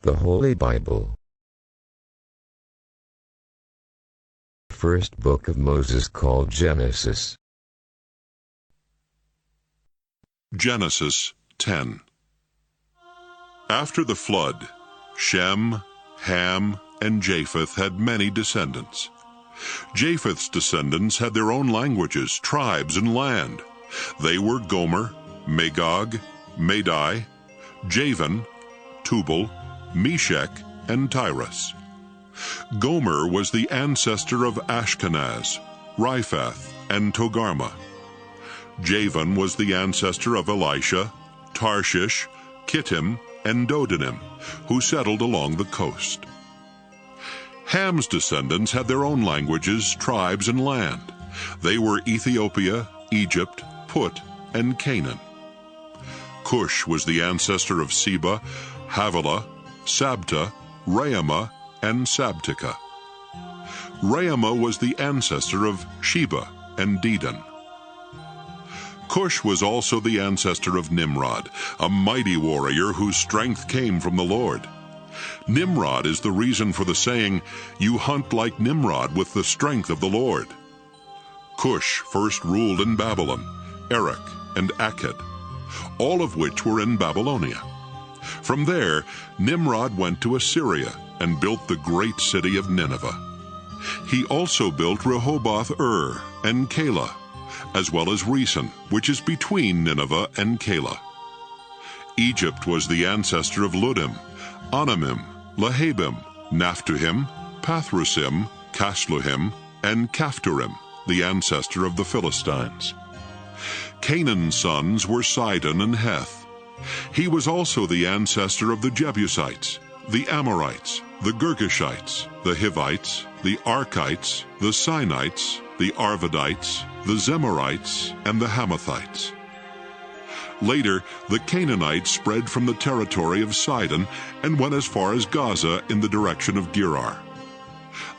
The Holy Bible. First book of Moses called Genesis. Genesis 10. After the flood, Shem, Ham, and Japheth had many descendants. Japheth's descendants had their own languages, tribes, and land. They were Gomer, Magog, Madai, Javan, Tubal, Meshech, and Tyrus. Gomer was the ancestor of Ashkenaz, Riphath, and Togarmah. Javan was the ancestor of Elisha, Tarshish, Kittim, and Dodanim, who settled along the coast. Ham's descendants had their own languages, tribes, and land. They were Ethiopia, Egypt, Put, and Canaan. Cush was the ancestor of Seba, Havilah, Sabta, Raamah, and Sabteka. Raamah was the ancestor of Sheba and Dedan. Cush was also the ancestor of Nimrod, a mighty warrior whose strength came from the Lord. Nimrod is the reason for the saying, "You hunt like Nimrod with the strength of the Lord." Cush first ruled in Babylon, Erech, and Akkad, all of which were in Babylonia. From there, Nimrod went to Assyria and built the great city of Nineveh. He also built Rehoboth-ur and Calah, as well as Resen, which is between Nineveh and Calah. Egypt was the ancestor of Ludim, Anamim, Lehabim, Naphtuhim, Pathrusim, Casluhim, and Caphtorim, the ancestor of the Philistines. Canaan's sons were Sidon and Heth. He was also the ancestor of the Jebusites, the Amorites, the Girgashites, the Hivites, the Arkites, the Sinites, the Arvadites, the Zemarites, and the Hamathites. Later, the Canaanites spread from the territory of Sidon and went as far as Gaza in the direction of Gerar.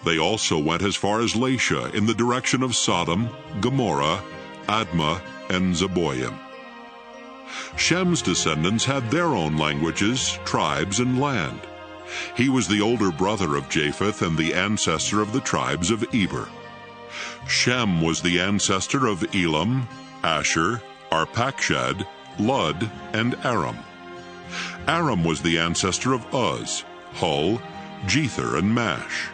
They also went as far as Lasha in the direction of Sodom, Gomorrah, Admah, and Zeboim. Shem's descendants had their own languages, tribes, and land. He was the older brother of Japheth and the ancestor of the tribes of Eber. Shem was the ancestor of Elam, Asher, Arpachshad, Lud, and Aram. Aram was the ancestor of Uz, Hul, Jether, and Mash.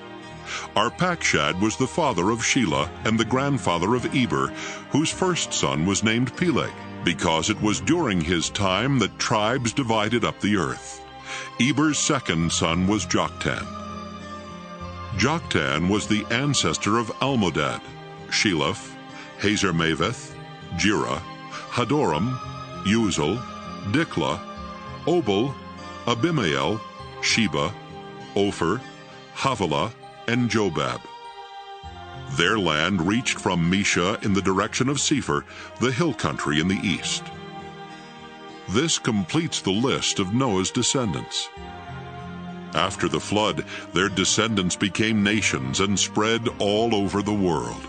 Arpachshad was the father of Shelah and the grandfather of Eber, whose first son was named Peleg, because it was during his time that tribes divided up the earth. Eber's second son was Joktan. Joktan was the ancestor of Almodad, Sheleph, Hazarmaveth, Jirah, Hadoram, Uzal, Diklah, Obal, Abimael, Sheba, Ophir, Havilah, and Jobab. Their land reached from Mesha in the direction of Sephir, the hill country in the east. This completes the list of Noah's descendants. After the flood, their descendants became nations and spread all over the world.